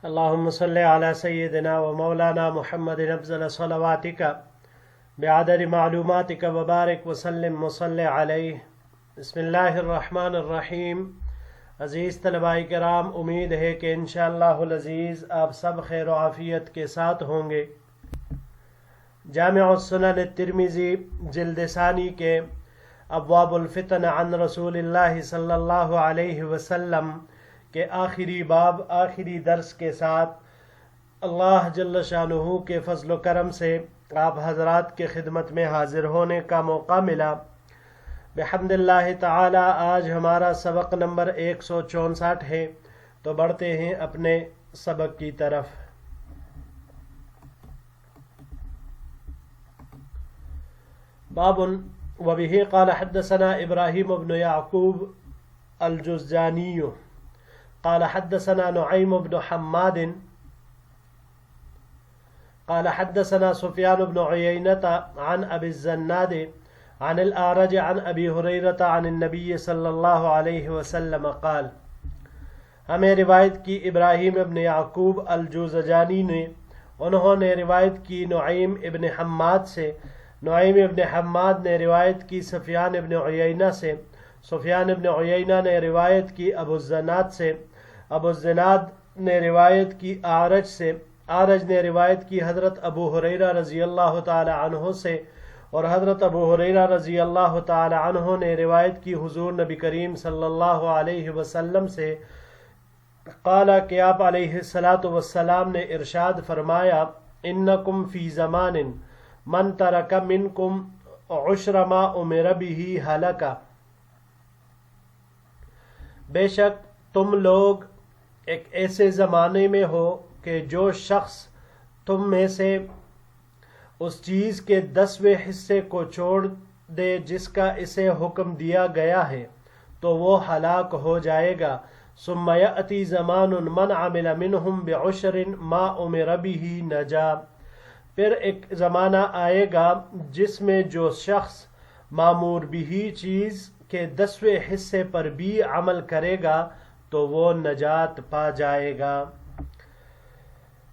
اللهم صل على سيدنا ومولانا محمد افضل صلواتك بعدد معلوماتك وبارك وسلم وصل علیہ۔ بسم اللہ الرحمن الرحیم۔ عزیز طلباء کرام، امید ہے کہ انشاءاللہ العزیز آپ سب خیر و عافیت کے ساتھ ہوں گے۔ جامع السنن الترمذی جلد ثانی کے ابواب الفتن عن رسول اللہ صلی اللہ علیہ وسلم کے آخری باب، آخری درس کے ساتھ اللہ جل شانہ کے فضل و کرم سے آپ حضرات کے خدمت میں حاضر ہونے کا موقع ملا۔ بحمد اللہ تعالی آج ہمارا سبق نمبر 164 ہے، تو بڑھتے ہیں اپنے سبق کی طرف۔ باب وبه قال حدثنا ابراہیم بن یعقوب الجزجانی قال حدثنا نعیم بن حماد قال حدثنا سفیان بن عیینة عن ابی الزناد عن الأعرج عن ابی ہریرة عن النبی صلی اللہ علیہ وسلم قال، ہمیں روایت کی ابراہیم ابن یعقوب الجوزجانی نے، انہوں نے روایت کی نعیم ابن حماد سے، نعیم ابن حماد نے روایت کی سفیان ابن عیینہ سے، سفیان ابن عیینہ نے روایت کی ابو الزناد سے، ابو الزناد نے روایت کی اعرج سے، اعرج نے روایت کی حضرت ابو ہریرہ رضی اللہ تعالی عنہ سے، اور حضرت ابو ہریرہ رضی اللہ تعالی عنہ نے روایت کی حضور نبی کریم صلی اللہ علیہ وسلم سے، قال کہ آپ علیہ السلام نے ارشاد فرمایا، انکم فی زمان من ترک منکم عشر ما امر به ہلک، بے شک تم لوگ ایک ایسے زمانے میں ہو کہ جو شخص تم میں سے اس چیز کے 10ویں حصے کو چھوڑ دے جس کا اسے حکم دیا گیا ہے تو وہ ہلاک ہو جائے گا۔ ثم یأتی زمان من عمل منہم بعشر ما امر به نجا، پھر ایک زمانہ آئے گا جس میں جو شخص مامور بھی چیز کے 10ویں حصے پر بھی عمل کرے گا تو وہ نجات پا جائے گا۔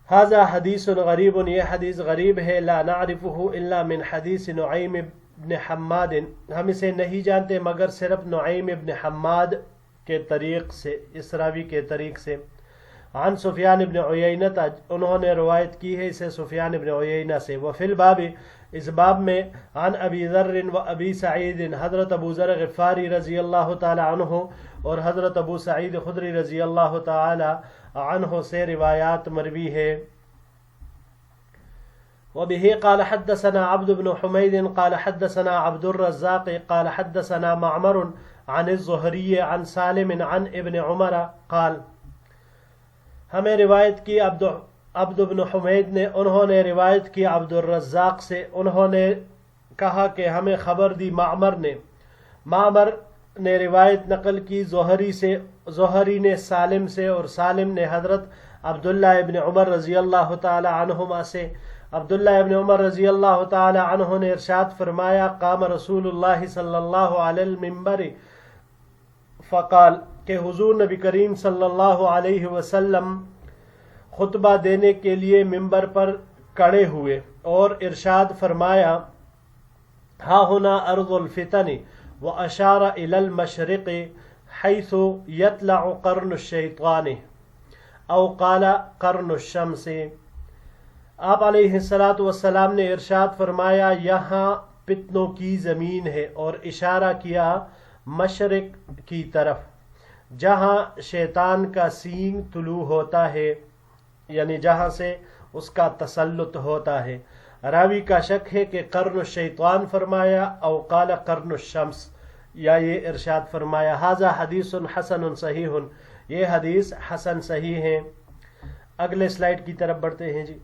ھذا حدیث غریب، یہ حدیث غریب ہے، لا نعرفہ الا من حدیث نعیم ابن حماد، ہم اسے نہیں جانتے مگر صرف نعیم ابن حماد کے طریق سے، اس راوی کے طریق سے۔ عن سفیان ابن عیینہ، انہوں نے روایت کی ہے اسے سفیان ابن عیینہ سے۔ وفی الباب، اس باب میں، عن ابی ذر و ابی سعید، حضرت ابو ذر غفاری رضی اللہ تعالی عنہ اور حضرت ابو سعید خدری رضی اللہ تعالی عنہ سے روایات مروی ہے۔ وبه قال حدثنا عبد بن حمید قال حدثنا عبد الرزاق قال حدثنا معمر عن الزہری عن سالم عن ابن عمر قال، ہمیں روایت کی عبد بن حمید نے، انہوں نے روایت کی عبد الرزاق سے، انہوں نے کہا کہ ہمیں خبر دی معمر نے، معمر نے روایت نقل کی زہری سے، زہری نے سالم سے، اور سالم نے حضرت عبداللہ ابن عمر رضی اللہ تعالی عنہما سے۔ عبداللہ ابن عمر رضی اللہ تعالی عنہ نے ارشاد فرمایا، قام رسول اللہ صلی اللہ علیہ المنبر فقال، کہ حضور نبی کریم صلی اللہ علیہ وسلم خطبہ دینے کے لیے ممبر پر کھڑے ہوئے اور ارشاد فرمایا، ہا ہنا ارض الفتن واشار الی المشرق حیث یطلع قرن الشیطان او قال قرن الشمس۔ آپ علیہ السلام نے ارشاد فرمایا، یہاں فتنوں کی زمین ہے، اور اشارہ کیا مشرق کی طرف جہاں شیطان کا سینگ طلوع ہوتا ہے، یعنی جہاں سے اس کا تسلط ہوتا ہے۔ راوی کا شک ہے کہ قرن الشیطان فرمایا او قال قرن الشمس، یا یہ ارشاد فرمایا۔ ھذا حدیث حسن صحیح، یہ حدیث حسن صحیح ہے۔ اگلے سلائیڈ کی طرف بڑھتے ہیں جی۔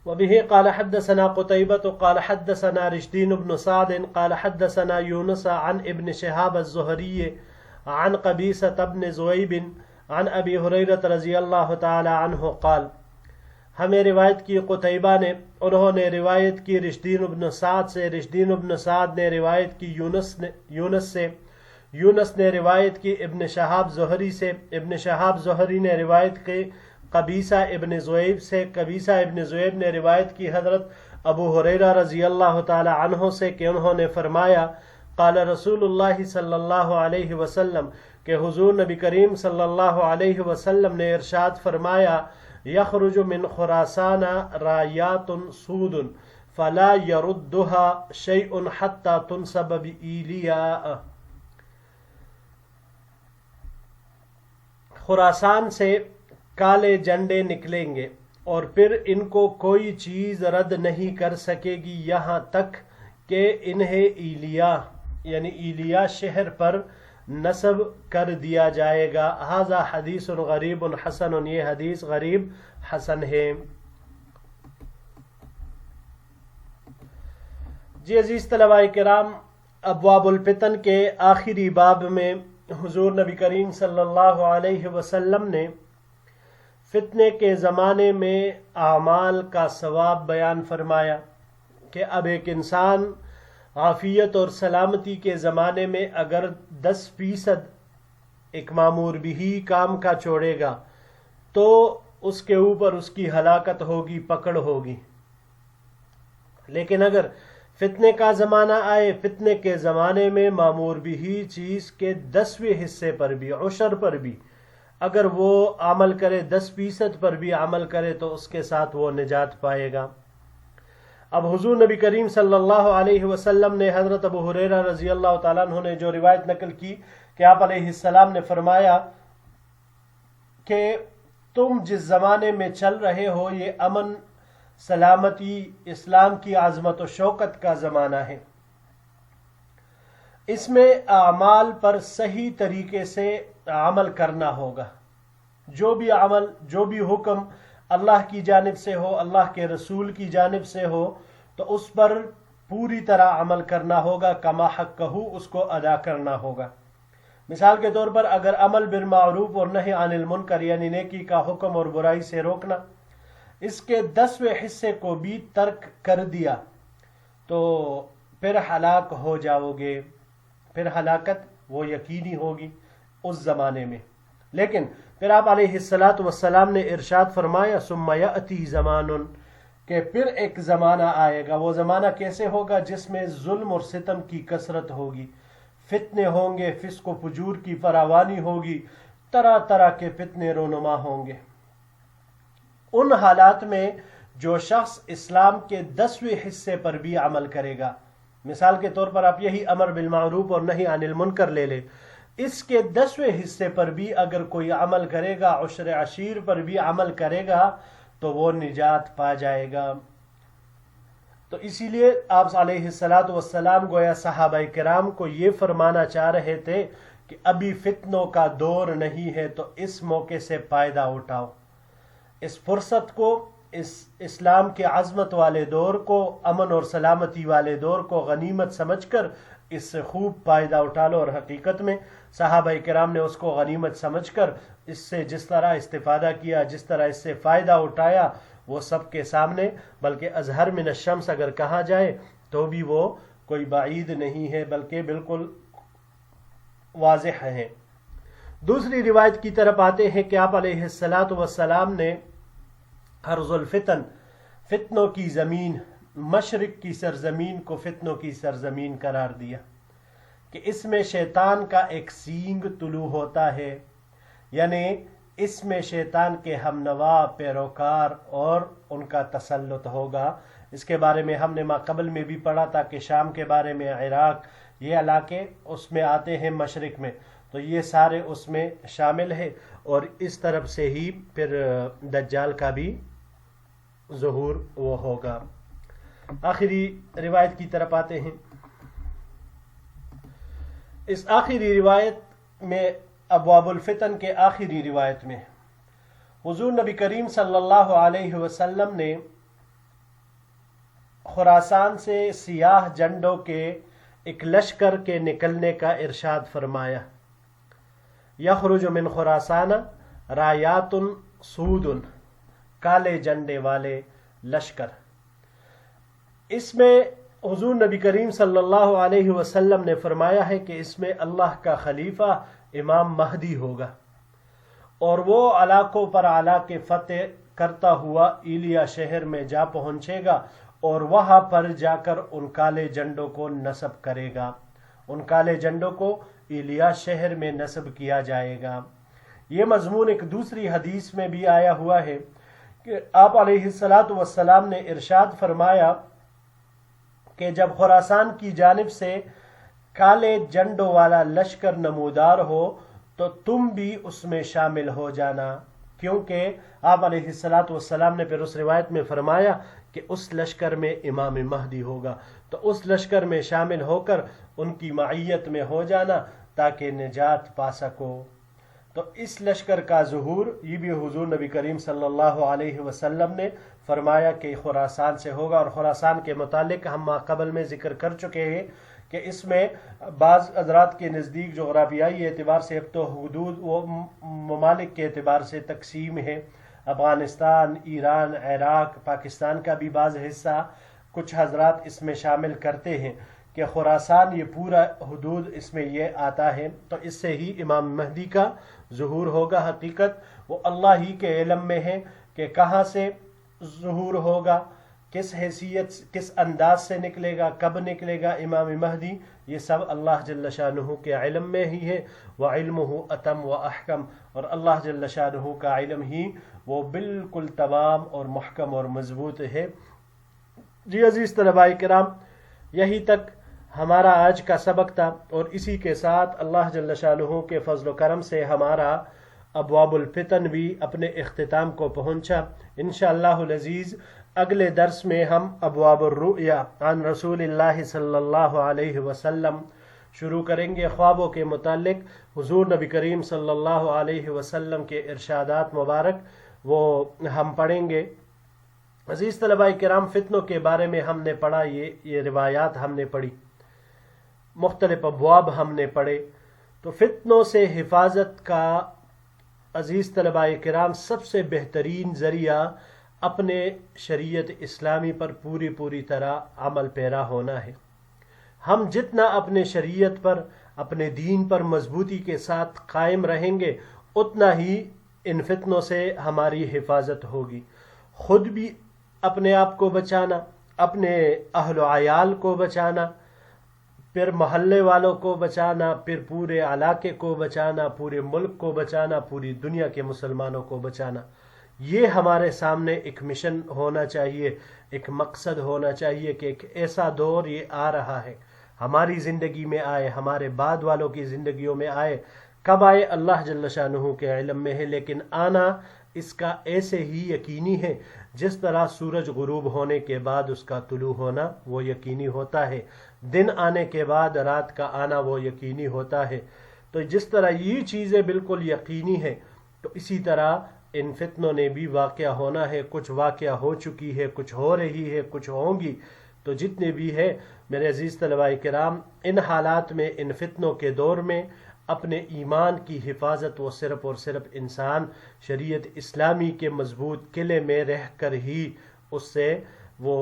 وبه قال حدثنا قتيبة قال حدثنا رشدين بن سعد قال حدثنا يونس عن ابن شهاب الزهري عن قبيصة بن زويب عن ابي هريرة رضي الله تعالى عنه قال، ہمیں روایت کی قتیبہ نے، انہوں نے روایت کی رشدین بن سعد سے، رشدین بن سعد نے روایت کی یونس سے، یونس نے روایت کی ابن شہاب زہری سے، ابن شہاب زہری نے روایت کی قبیصہ ابن ذؤیب سے، قبیصہ ابن ذؤیب نے روایت کی حضرت ابو ہریرہ رضی اللہ تعالی عنہ سے کہ انہوں نے فرمایا قال رسول اللہ صلی اللہ علیہ وسلم کہ حضور نبی کریم صلی اللہ علیہ وسلم نے ارشاد فرمایا یخرج من خراسان رایات سود فلا يردها شيء حتى تنصب بإيلياء، خراسان سے کالے جھنڈے نکلیں گے اور پھر ان کو کوئی چیز رد نہیں کر سکے گی یہاں تک کہ انہیں ایلیا یعنی ایلیا شہر پر نصب کر دیا جائے گا۔ ھذا حدیث غریب حسن، یہ حدیث غریب حسن ہے۔ جی عزیز طلباء کرام، ابواب الفتن کے آخری باب میں حضور نبی کریم صلی اللہ علیہ وسلم نے فتنے کے زمانے میں اعمال کا ثواب بیان فرمایا کہ اب ایک انسان عافیت اور سلامتی کے زمانے میں اگر 10% ایک معمور بھی کام کا چھوڑے گا تو اس کے اوپر اس کی ہلاکت ہوگی، پکڑ ہوگی۔ لیکن اگر فتنے کا زمانہ آئے، فتنے کے زمانے میں معمور بھی چیز کے 10ویں حصے پر بھی، عشر پر بھی اگر وہ عمل کرے، 10% پر بھی عمل کرے تو اس کے ساتھ وہ نجات پائے گا۔ اب حضور نبی کریم صلی اللہ علیہ وسلم نے حضرت ابو ہریرہ رضی اللہ تعالیٰ عنہ نے جو روایت نقل کی کہ آپ علیہ السلام نے فرمایا کہ تم جس زمانے میں چل رہے ہو یہ امن، سلامتی، اسلام کی عظمت و شوکت کا زمانہ ہے۔ اس میں اعمال پر صحیح طریقے سے عمل کرنا ہوگا۔ جو بھی عمل، جو بھی حکم اللہ کی جانب سے ہو، اللہ کے رسول کی جانب سے ہو تو اس پر پوری طرح عمل کرنا ہوگا، کما حقہ اس کو ادا کرنا ہوگا۔ مثال کے طور پر اگر عمل بالمعروف اور نہی عن المنکر یعنی نیکی کا حکم اور برائی سے روکنا، اس کے 10ویں حصے کو بھی ترک کر دیا تو پھر ہلاک ہو جاؤ گے، پھر ہلاکت وہ یقینی ہوگی اس زمانے میں۔ لیکن پھر آپ علیہ السلام نے ارشاد فرمایا ثم یأتی زمان، کہ پھر ایک زمانہ آئے گا۔ وہ زمانہ کیسے ہوگا؟ جس میں ظلم اور ستم کی کثرت ہوگی، فتنے ہوں گے، فسق و فجور کی فراوانی ہوگی، طرح طرح کے فتنے رونما ہوں گے۔ ان حالات میں جو شخص اسلام کے 10ویں حصے پر بھی عمل کرے گا، مثال کے طور پر آپ یہی امر بالمعروف اور نہی عن المنکر لے لیں، اس کے 10ویں حصے پر بھی اگر کوئی عمل کرے گا، عشر عشیر پر بھی عمل کرے گا تو وہ نجات پا جائے گا۔ تو اسی لیے آپ علیہ السلام گویا صحابہ کرام کو یہ فرمانا چاہ رہے تھے کہ ابھی فتنوں کا دور نہیں ہے تو اس موقع سے فائدہ اٹھاؤ، اس فرصت کو، اس اسلام کے عظمت والے دور کو، امن اور سلامتی والے دور کو غنیمت سمجھ کر اس سے خوب فائدہ اٹھا لو۔ اور حقیقت میں صحابہ کرام نے اس کو غنیمت سمجھ کر اس سے جس طرح استفادہ کیا، جس طرح اس سے فائدہ اٹھایا، وہ سب کے سامنے، بلکہ ازہر من الشمس اگر کہا جائے تو بھی وہ کوئی بعید نہیں ہے، بلکہ بالکل واضح ہے۔ دوسری روایت کی طرف آتے ہیں کہ آپ علیہ السلام نے ارض الفتن، فتنوں کی زمین، مشرق کی سرزمین کو فتنوں کی سرزمین قرار دیا کہ اس میں شیطان کا ایک سینگ طلوع ہوتا ہے، یعنی اس میں شیطان کے ہم نوا پیروکار اور ان کا تسلط ہوگا۔ اس کے بارے میں ہم نے قبل میں بھی پڑھا تھا کہ شام کے بارے میں، عراق، یہ علاقے اس میں آتے ہیں مشرق میں، تو یہ سارے اس میں شامل ہے، اور اس طرف سے ہی پھر دجال کا بھی ظہور وہ ہوگا۔ آخری روایت کی طرف آتے ہیں۔ اس آخری روایت میں، ابواب الفتن کے آخری روایت میں، حضور نبی کریم صلی اللہ علیہ وسلم نے خراسان سے سیاہ جھنڈوں کے ایک لشکر کے نکلنے کا ارشاد فرمایا، یخرج من خراسان رایات سود، کالے جھنڈے والے لشکر۔ اس میں حضور نبی کریم صلی اللہ علیہ وسلم نے فرمایا ہے کہ اس میں اللہ کا خلیفہ امام مہدی ہوگا، اور وہ علاقوں پر علاقے فتح کرتا ہوا ایلیا شہر میں جا پہنچے گا، اور وہاں پر جا کر ان کالے جھنڈوں کو نصب کرے گا۔ ان کالے جھنڈوں کو ایلیا شہر میں نصب کیا جائے گا۔ یہ مضمون ایک دوسری حدیث میں بھی آیا ہوا ہے کہ آپ علیہ السلام نے ارشاد فرمایا کہ جب خراسان کی جانب سے کالے جھنڈوں والا لشکر نمودار ہو تو تم بھی اس میں شامل ہو جانا، کیونکہ آپ علیہ السلام نے پھر اس روایت میں فرمایا کہ اس لشکر میں امام مہدی ہوگا، تو اس لشکر میں شامل ہو کر ان کی معیت میں ہو جانا تاکہ نجات پا سکو۔ تو اس لشکر کا ظہور یہ بھی حضور نبی کریم صلی اللہ علیہ وسلم نے فرمایا کہ خراسان سے ہوگا، اور خراسان کے متعلق ہم قبل میں ذکر کر چکے ہیں کہ اس میں بعض حضرات کے نزدیک جغرافیائی اعتبار سے اب تو حدود و ممالک کے اعتبار سے تقسیم ہے، افغانستان، ایران، عراق، پاکستان کا بھی بعض حصہ کچھ حضرات اس میں شامل کرتے ہیں کہ خراسان یہ پورا حدود اس میں یہ آتا ہے، تو اس سے ہی امام مہدی کا ظہور ہوگا۔ حقیقت وہ اللہ ہی کے علم میں ہے کہ کہاں سے ظہور ہوگا، کس حیثیت کس انداز سے نکلے گا، کب نکلے گا امام مہدی، یہ سب اللہ جل شانہ کے علم میں ہی ہے۔ وَعِلْمُهُ أَتَمْ وَأَحْكَمْ، اور اللہ جل شانہ کا علم ہی وہ بالکل تمام اور محکم اور مضبوط ہے۔ جی عزیز طلباء کرام، یہی تک ہمارا آج کا سبق تھا، اور اسی کے ساتھ اللہ جل شانہ کے فضل و کرم سے ہمارا ابواب الفتن بھی اپنے اختتام کو پہنچا۔ انشاءاللہ العزیز اگلے درس میں ہم ابواب الرؤیا عن رسول اللہ صلی اللہ علیہ وسلم شروع کریں گے۔ خوابوں کے متعلق حضور نبی کریم صلی اللہ علیہ وسلم کے ارشادات مبارک وہ ہم پڑھیں گے۔ عزیز طلباء کرام، فتنوں کے بارے میں ہم نے پڑھا، یہ روایات ہم نے پڑھی، مختلف ابواب ہم نے پڑھے۔ تو فتنوں سے حفاظت کا عزیز طلباء کرام سب سے بہترین ذریعہ اپنے شریعت اسلامی پر پوری طرح عمل پیرا ہونا ہے۔ ہم جتنا اپنے شریعت پر، اپنے دین پر مضبوطی کے ساتھ قائم رہیں گے، اتنا ہی ان فتنوں سے ہماری حفاظت ہوگی۔ خود بھی اپنے آپ کو بچانا، اپنے اہل و عیال کو بچانا، پھر محلے والوں کو بچانا، پھر پورے علاقے کو بچانا، پورے ملک کو بچانا، پوری دنیا کے مسلمانوں کو بچانا۔ یہ ہمارے سامنے ایک مشن ہونا چاہیے، ایک مقصد ہونا چاہیے کہ ایک ایسا دور یہ آ رہا ہے، ہماری زندگی میں آئے، ہمارے بعد والوں کی زندگیوں میں آئے، کب آئے اللہ جل شانہ کے علم میں ہے، لیکن آنا اس کا ایسے ہی یقینی ہے جس طرح سورج غروب ہونے کے بعد اس کا طلوع ہونا وہ یقینی ہوتا ہے، دن آنے کے بعد رات کا آنا وہ یقینی ہوتا ہے۔ تو جس طرح یہ چیزیں بالکل یقینی ہیں، تو اسی طرح ان فتنوں نے بھی واقعہ ہونا ہے، کچھ واقعہ ہو چکی ہے، کچھ ہو رہی ہے، کچھ ہوں گی۔ تو جتنے بھی ہے میرے عزیز طلباء کرام، ان حالات میں، ان فتنوں کے دور میں اپنے ایمان کی حفاظت وہ صرف اور صرف انسان شریعت اسلامی کے مضبوط قلعے میں رہ کر ہی اس سے وہ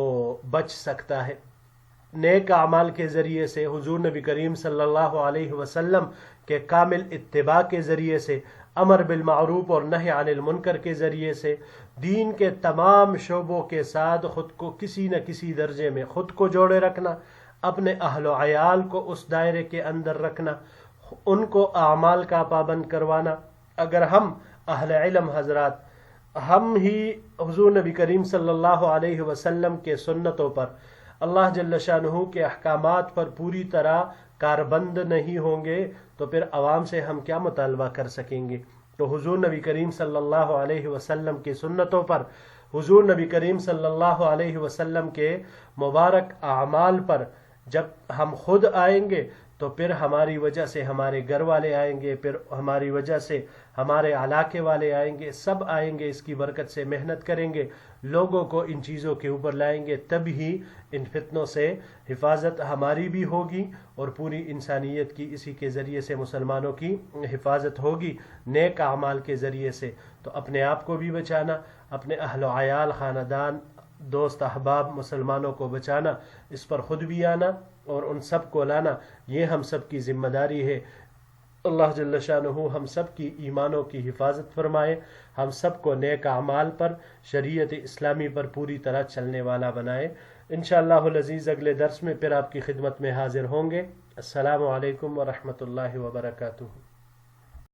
بچ سکتا ہے۔ نیک اعمال کے ذریعے سے، حضور نبی کریم صلی اللہ علیہ وسلم کے کامل اتباع کے ذریعے سے، امر بالمعروف اور نہی عن المنکر کے ذریعے سے، دین کے تمام شعبوں کے ساتھ خود کو کسی نہ کسی درجے میں خود کو جوڑے رکھنا، اپنے اہل و عیال کو اس دائرے کے اندر رکھنا، ان کو اعمال کا پابند کروانا۔ اگر ہم اہل علم حضرات، ہم ہی حضور نبی کریم صلی اللہ علیہ وسلم کے سنتوں پر، اللہ جل شانہ کے احکامات پر پوری طرح کاربند نہیں ہوں گے، تو پھر عوام سے ہم کیا مطالبہ کر سکیں گے؟ تو حضور نبی کریم صلی اللہ علیہ وسلم کی سنتوں پر، حضور نبی کریم صلی اللہ علیہ وسلم کے مبارک اعمال پر جب ہم خود آئیں گے، تو پھر ہماری وجہ سے ہمارے گھر والے آئیں گے، پھر ہماری وجہ سے ہمارے علاقے والے آئیں گے، سب آئیں گے، اس کی برکت سے محنت کریں گے، لوگوں کو ان چیزوں کے اوپر لائیں گے، تب ہی ان فتنوں سے حفاظت ہماری بھی ہوگی، اور پوری انسانیت کی اسی کے ذریعے سے مسلمانوں کی حفاظت ہوگی، نیک اعمال کے ذریعے سے۔ تو اپنے آپ کو بھی بچانا، اپنے اہل و عیال، خاندان، دوست احباب مسلمانوں کو بچانا، اس پر خود بھی آنا اور ان سب کو لانا، یہ ہم سب کی ذمہ داری ہے۔ اللہ جل شانہ ہم سب کی ایمانوں کی حفاظت فرمائے، ہم سب کو نیک اعمال پر، شریعت اسلامی پر پوری طرح چلنے والا بنائے۔ انشاءاللہ العزیز اگلے درس میں پھر آپ کی خدمت میں حاضر ہوں گے۔ السلام علیکم ورحمۃ اللہ وبرکاتہ۔